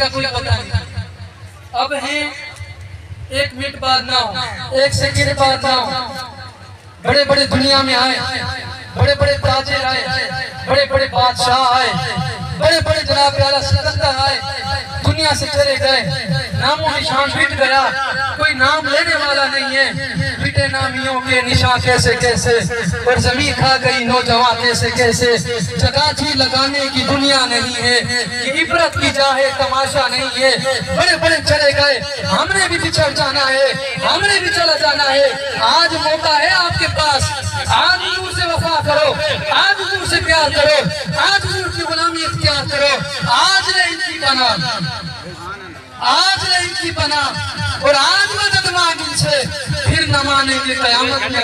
कोई पता नहीं। अब है 1 मिनट बाद ना, 1 सेकंड बाद ना, बड़े बड़े दुनिया में आए, बड़े बड़े ताजिर आए, बड़े बड़े बादशाह आए, बड़े बड़े जनाब प्यारा सिकंदर आए, दुनिया से चले गए, नामों निशान मिट गया, कोई नाम लेने वाला नहीं है। मिटे नामियों के निशान कैसे कैसे, और जमीन खा गई नौजवान कैसे कैसे। जगह जी लगाने की दुनिया नहीं है, ये इबरत की जाहे तमाशा नहीं है। बड़े बड़े चले गए, हमने भी बिछड़ जाना है, हमने भी चला जाना है। आज मौका है आपके पास, आज हुजूर से वफा करो, आज हुजूर से प्यार करो, आज हुजूर की गुलामी इख्तियार करो। आज ले इनकी बना, आज ले इनकी बना, और आज मदद मांग इनसे, फिर न मानेंगे कयामत में।